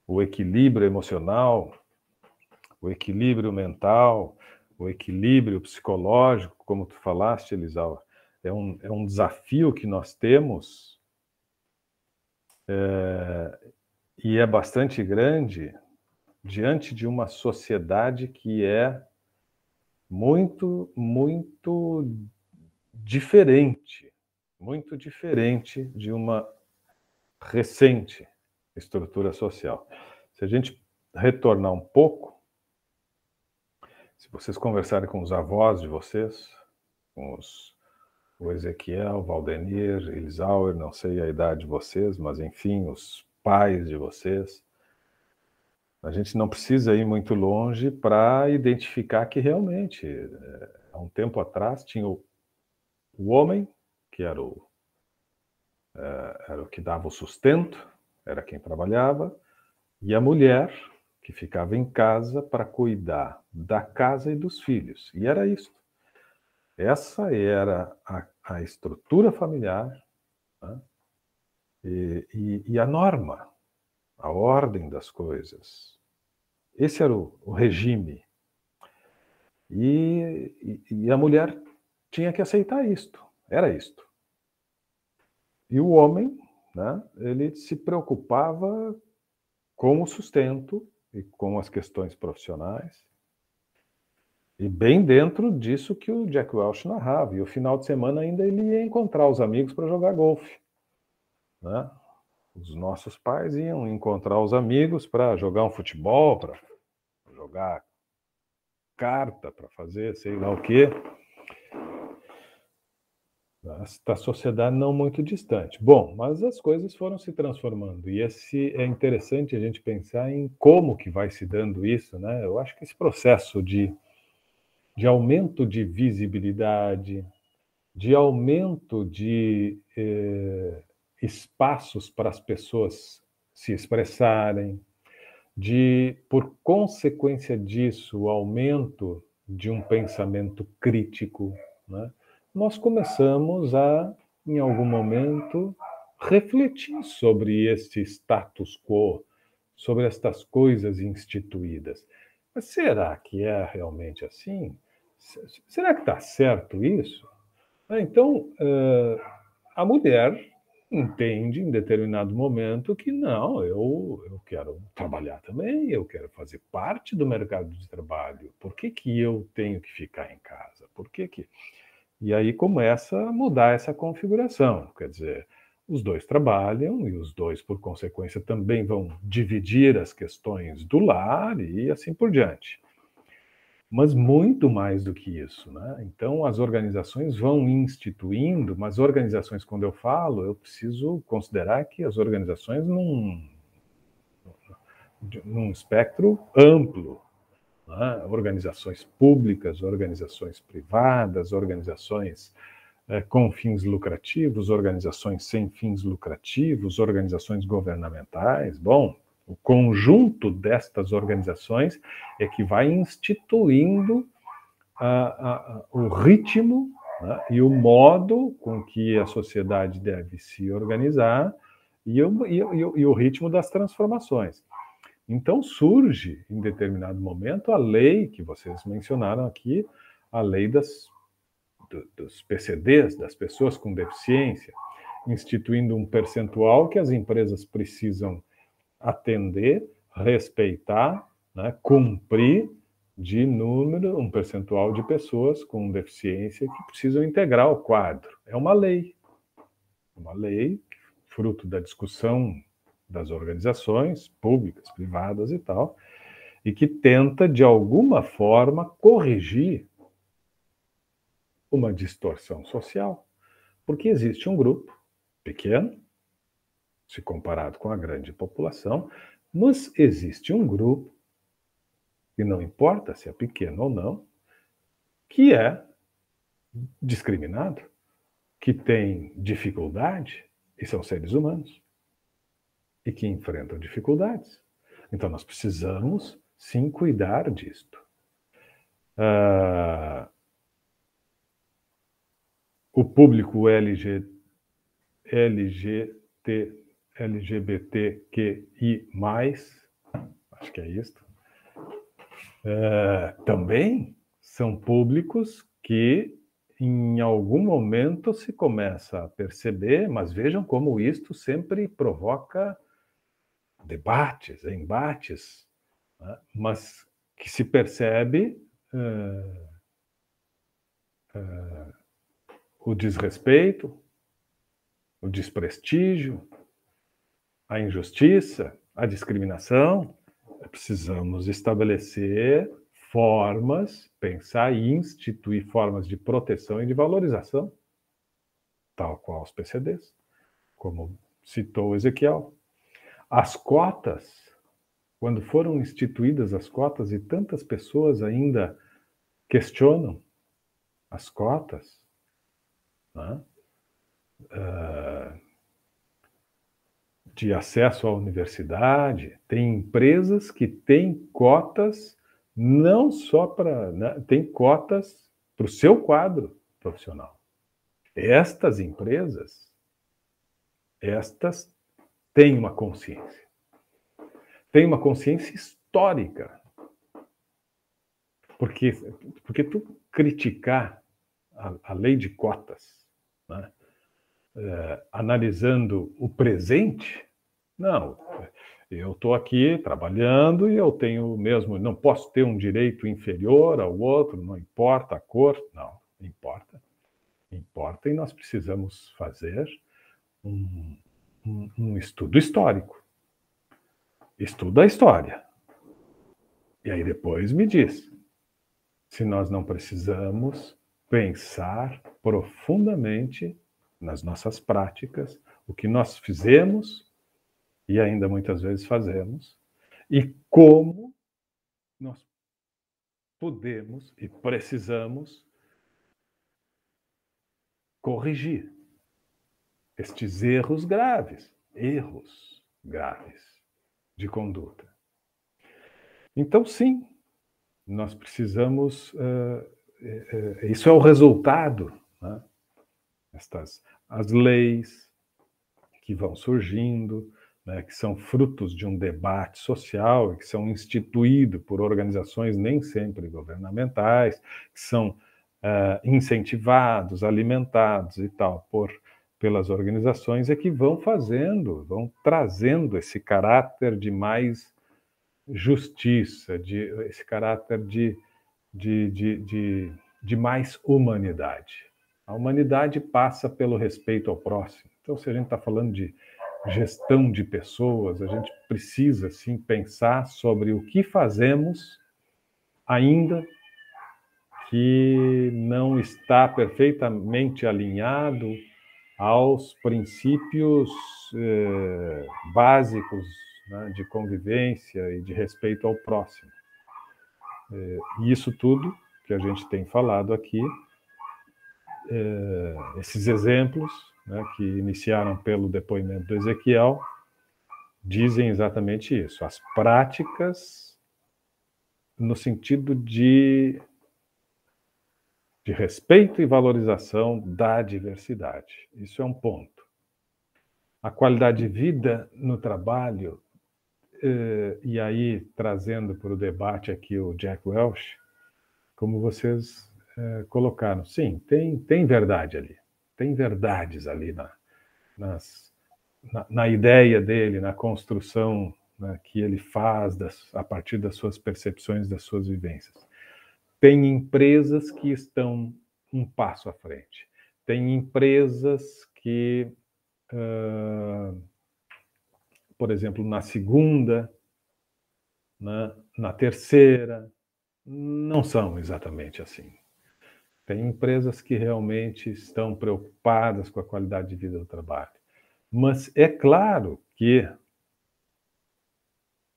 o equilíbrio emocional, o equilíbrio mental, o equilíbrio psicológico, como tu falaste, Elisaua. É um desafio que nós temos e é bastante grande diante de uma sociedade que é muito, muito diferente de uma recente estrutura social. Se a gente retornar um pouco, se vocês conversarem com os avós de vocês, com o Ezequiel, Valdenir, Elisauer, não sei a idade de vocês, mas enfim, os pais de vocês, a gente não precisa ir muito longe para identificar que realmente, há um tempo atrás, tinha o homem, que era o que dava o sustento, era quem trabalhava, e a mulher, que ficava em casa para cuidar da casa e dos filhos. E era isso. Essa era a estrutura familiar, né? E a norma, a ordem das coisas. Esse era o regime. E a mulher tinha que aceitar isto. Era isto. E o homem, né, ele se preocupava com o sustento e com as questões profissionais. E bem dentro disso que o Jack Welch narrava. E o final de semana ainda ele ia encontrar os amigos para jogar golfe, né? Os nossos pais iam encontrar os amigos para jogar um futebol, para jogar carta, para fazer sei lá o quê. Da sociedade não muito distante. Bom, mas as coisas foram se transformando. E é interessante a gente pensar em como que vai se dando isso, né? Eu acho que esse processo de aumento de visibilidade, de aumento de espaços para as pessoas se expressarem, por consequência disso, o aumento de um pensamento crítico, né? Nós começamos a, em algum momento, refletir sobre este status quo, sobre estas coisas instituídas. Mas será que é realmente assim? Será que está certo isso? Então, a mulher entende em determinado momento que não, eu quero trabalhar também, eu quero fazer parte do mercado de trabalho. Por que eu tenho que ficar em casa? Por que que... E aí começa a mudar essa configuração. Quer dizer, os dois trabalham e os dois, por consequência, também vão dividir as questões do lar e assim por diante. Mas muito mais do que isso, né? Então, as organizações vão instituindo, mas organizações, quando eu falo, eu preciso considerar que as organizações num espectro amplo, né? Organizações públicas, organizações privadas, organizações com fins lucrativos, organizações sem fins lucrativos, organizações governamentais. Bom, o conjunto destas organizações é que vai instituindo o ritmo, né, e o modo com que a sociedade deve se organizar e o ritmo das transformações. Então surge, em determinado momento, a lei que vocês mencionaram aqui, a lei dos PCDs, das pessoas com deficiência, instituindo um percentual que as empresas precisam atender, respeitar, né, cumprir de número, um percentual de pessoas com deficiência que precisam integrar o quadro. É uma lei, fruto da discussão das organizações públicas, privadas e tal, e que tenta, de alguma forma, corrigir uma distorção social. Porque existe um grupo pequeno, se comparado com a grande população, mas existe um grupo, e não importa se é pequeno ou não, que é discriminado, que tem dificuldade, e são seres humanos, e que enfrentam dificuldades. Então, nós precisamos, sim, cuidar disto. O público LGBTQI+, acho que é isto, também são públicos que em algum momento se começa a perceber, mas vejam como isto sempre provoca debates, embates, né? Mas que se percebe o desrespeito, o desprestígio, a injustiça, a discriminação. Precisamos estabelecer formas, pensar e instituir formas de proteção e de valorização, tal qual os PCDs, como citou Ezequiel. As cotas, quando foram instituídas as cotas, e tantas pessoas ainda questionam as cotas, né, de acesso à universidade, tem empresas que têm cotas não só para... né, tem cotas para o seu quadro profissional. Estas empresas, têm uma consciência. Têm uma consciência histórica. Porque tu criticar a lei de cotas, né, analisando o presente, não, eu estou aqui trabalhando e eu tenho mesmo, não posso ter um direito inferior ao outro, não importa a cor, não, importa e nós precisamos fazer um estudo histórico, estuda a história, e aí depois me diz se nós não precisamos pensar profundamente nas nossas práticas, o que nós fizemos e ainda muitas vezes fazemos, e como nós podemos e precisamos corrigir estes erros graves de conduta. Então, sim, nós precisamos... isso é o resultado, né? As leis que vão surgindo, né, que são frutos de um debate social e que são instituídos por organizações nem sempre governamentais, que são incentivados, alimentados e tal pelas organizações, é que vão trazendo esse caráter de mais justiça, esse caráter de mais humanidade. A humanidade passa pelo respeito ao próximo. Então, se a gente está falando de gestão de pessoas, a gente precisa, sim, pensar sobre o que fazemos, ainda que não está perfeitamente alinhado aos princípios básicos, né, de convivência e de respeito ao próximo. E isso tudo que a gente tem falado aqui, esses exemplos, né, que iniciaram pelo depoimento do Ezequiel, dizem exatamente isso. As práticas no sentido de respeito e valorização da diversidade. Isso é um ponto. A qualidade de vida no trabalho, e aí trazendo para o debate aqui o Jack Welch, como vocês colocaram, sim, tem verdade ali, tem verdades ali na ideia dele, na construção, né, que ele faz a partir das suas percepções, das suas vivências. Tem empresas que estão um passo à frente. Tem empresas que, por exemplo, na segunda, né, na terceira, não são exatamente assim. Tem empresas que realmente estão preocupadas com a qualidade de vida do trabalho. Mas é claro que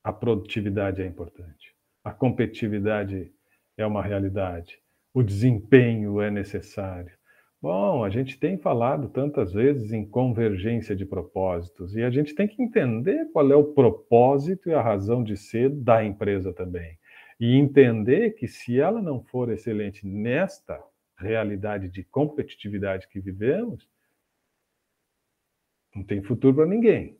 a produtividade é importante, a competitividade é uma realidade, o desempenho é necessário. Bom, a gente tem falado tantas vezes em convergência de propósitos e a gente tem que entender qual é o propósito e a razão de ser da empresa também. E entender que se ela não for excelente nesta realidade de competitividade que vivemos, não tem futuro para ninguém.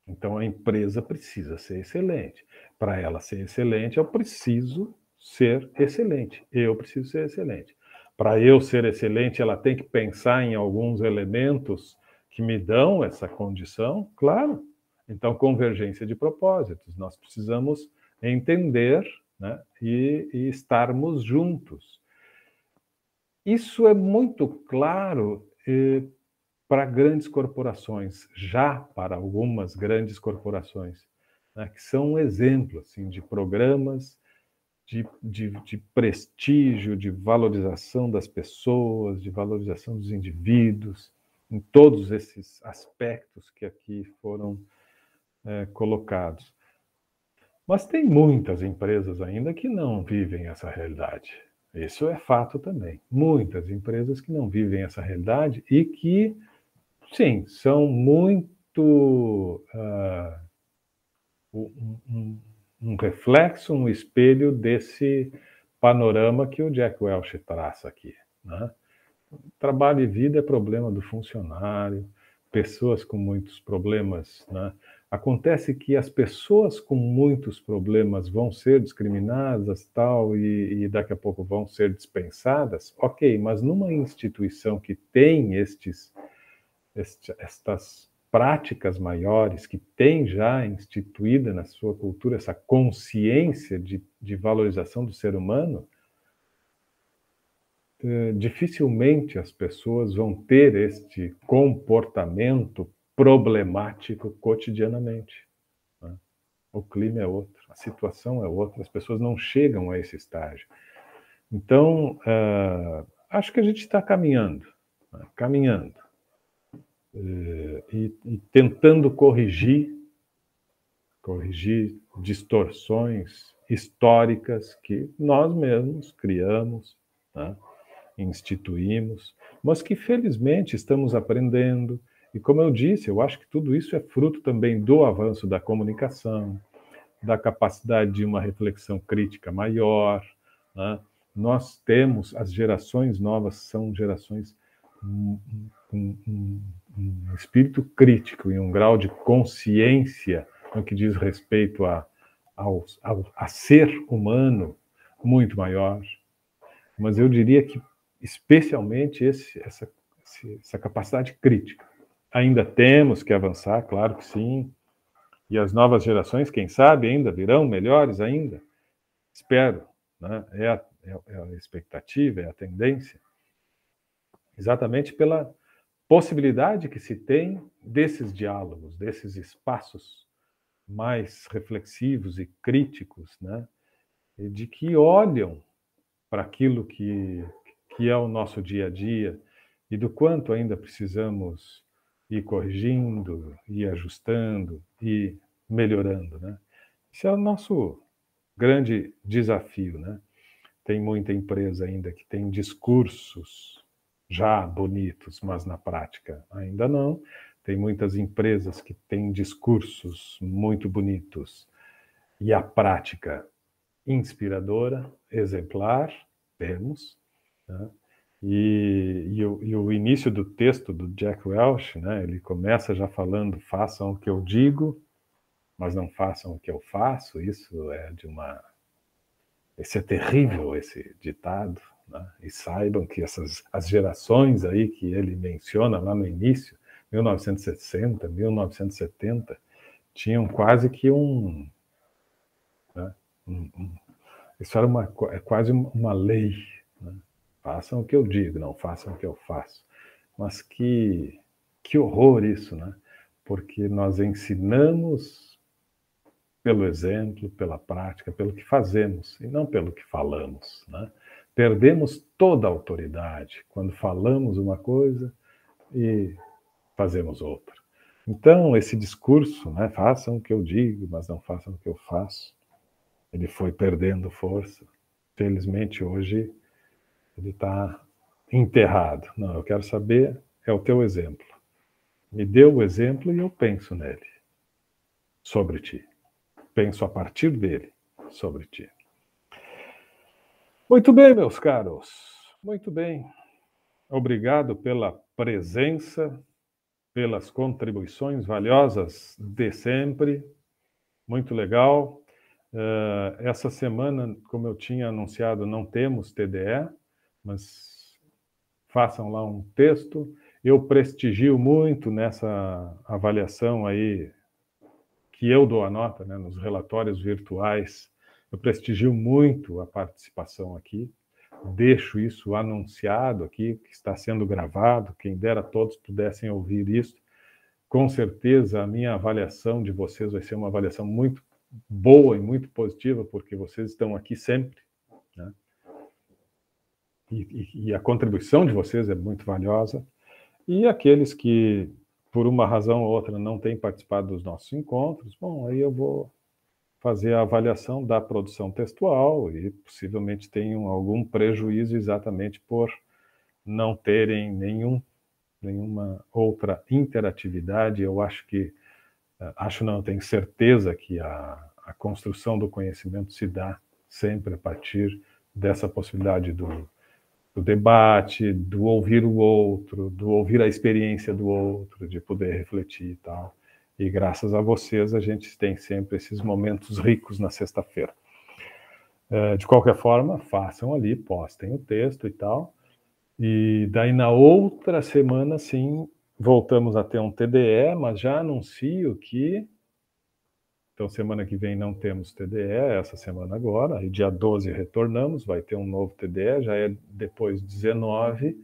Então a empresa precisa ser excelente. Para ela ser excelente, eu preciso ser excelente. Eu preciso ser excelente. Para eu ser excelente, ela tem que pensar em alguns elementos que me dão essa condição, claro. Então, convergência de propósitos. Nós precisamos entender, né, e estarmos juntos. Isso é muito claro para grandes corporações, já para algumas grandes corporações, né, que são um exemplo assim, de programas de prestígio, de valorização das pessoas, de valorização dos indivíduos, em todos esses aspectos que aqui foram colocados. Mas tem muitas empresas ainda que não vivem essa realidade. Isso é fato também. Muitas empresas que não vivem essa realidade e que, sim, são muito um reflexo, um espelho desse panorama que o Jack Welch traça aqui, né? Trabalho e vida é problema do funcionário, pessoas com muitos problemas, né? Acontece que as pessoas com muitos problemas vão ser discriminadas, tal, e daqui a pouco vão ser dispensadas, ok, mas numa instituição que tem estas práticas maiores, que tem já instituída na sua cultura essa consciência de valorização do ser humano, dificilmente as pessoas vão ter este comportamento problemático cotidianamente, né? O clima é outro, a situação é outra, as pessoas não chegam a esse estágio. Então, acho que a gente está caminhando, né? E tentando corrigir distorções históricas que nós mesmos criamos, né? Instituímos, mas que felizmente estamos aprendendo. E como eu disse, eu acho que tudo isso é fruto também do avanço da comunicação, da capacidade de uma reflexão crítica maior, né? Nós temos, as gerações novas são gerações com um espírito crítico e um grau de consciência no que diz respeito a ser humano muito maior. Mas eu diria que especialmente essa capacidade crítica. Ainda temos que avançar, claro que sim, e as novas gerações, quem sabe, ainda virão melhores ainda. Espero, né? É a expectativa, é a tendência, exatamente pela possibilidade que se tem desses diálogos, desses espaços mais reflexivos e críticos, né? E de que olham para aquilo que é o nosso dia a dia e do quanto ainda precisamos ir corrigindo, ir ajustando, ir melhorando, né? Esse é o nosso grande desafio, né? Tem muita empresa ainda que tem discursos já bonitos, mas na prática ainda não. Tem muitas empresas que têm discursos muito bonitos e a prática inspiradora, exemplar, temos, né? E o início do texto do Jack Welch, né, ele começa já falando: façam o que eu digo, mas não façam o que eu faço. Isso é esse é terrível, esse ditado, né? E saibam que as gerações aí que ele menciona lá no início, 1960, 1970, tinham quase que né, isso era quase uma lei, né? Façam o que eu digo, não façam o que eu faço. Mas que horror isso, né? Porque nós ensinamos pelo exemplo, pela prática, pelo que fazemos e não pelo que falamos, né? Perdemos toda a autoridade quando falamos uma coisa e fazemos outra. Então, esse discurso, né, façam o que eu digo, mas não façam o que eu faço, ele foi perdendo força. Felizmente, hoje, ele está enterrado. Não, eu quero saber, é o teu exemplo. Me dê o exemplo e eu penso nele, sobre ti. Penso a partir dele, sobre ti. Muito bem, meus caros. Muito bem. Obrigado pela presença, pelas contribuições valiosas de sempre. Muito legal. Essa semana, como eu tinha anunciado, não temos TDE, mas façam lá um texto. Eu prestigio muito nessa avaliação aí, que eu dou a nota, né, nos relatórios virtuais. Eu prestigio muito a participação aqui. Deixo isso anunciado aqui, que está sendo gravado. Quem dera todos pudessem ouvir isso. Com certeza, a minha avaliação de vocês vai ser uma avaliação muito boa e muito positiva, porque vocês estão aqui sempre, né? E a contribuição de vocês é muito valiosa. E aqueles que, por uma razão ou outra, não têm participado dos nossos encontros, bom, aí eu vou fazer a avaliação da produção textual e possivelmente tenham algum prejuízo exatamente por não terem nenhuma outra interatividade. Eu eu tenho certeza que a construção do conhecimento se dá sempre a partir dessa possibilidade do debate, do ouvir o outro, do ouvir a experiência do outro, de poder refletir e tal. E graças a vocês a gente tem sempre esses momentos ricos na sexta-feira. De qualquer forma, façam ali, postem o texto e tal. E daí na outra semana, sim, voltamos a ter um TDE, mas já anuncio que... Então, semana que vem não temos TDE, essa semana agora, e dia 12 retornamos, vai ter um novo TDE, já é depois 19,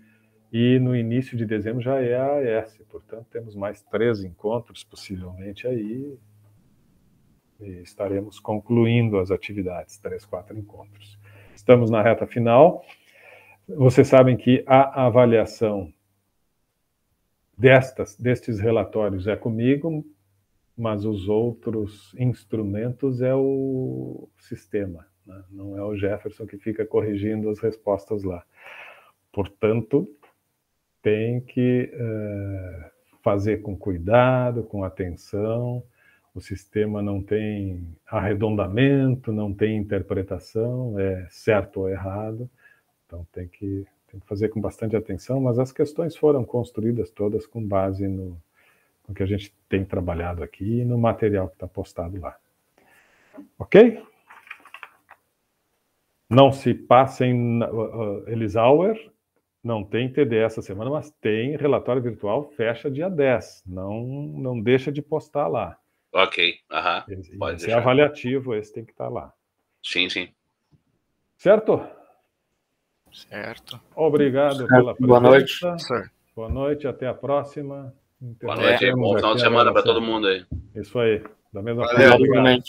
e no início de dezembro já é a AS, portanto temos mais 3 encontros possivelmente aí, e estaremos concluindo as atividades, 3, 4 encontros. Estamos na reta final. Vocês sabem que a avaliação destes relatórios é comigo, mas os outros instrumentos é o sistema, né? Não é o Jefferson que fica corrigindo as respostas lá. Portanto, tem que fazer com cuidado, com atenção. O sistema não tem arredondamento, não tem interpretação, é certo ou errado. Então tem que fazer com bastante atenção, mas as questões foram construídas todas com base no que a gente tem trabalhado aqui e no material que está postado lá. Ok? Não se passem, Elisauer, não tem TDE essa semana, mas tem relatório virtual, fecha dia 10. Não deixa de postar lá. Ok, pode deixar. É avaliativo, esse tem que estar lá. Sim, sim. Certo? Certo. Obrigado pela presença. Boa noite. Boa noite, até a próxima. Boa noite, bom final de semana para todo mundo aí. Isso aí. Da mesma forma. Valeu, obrigado.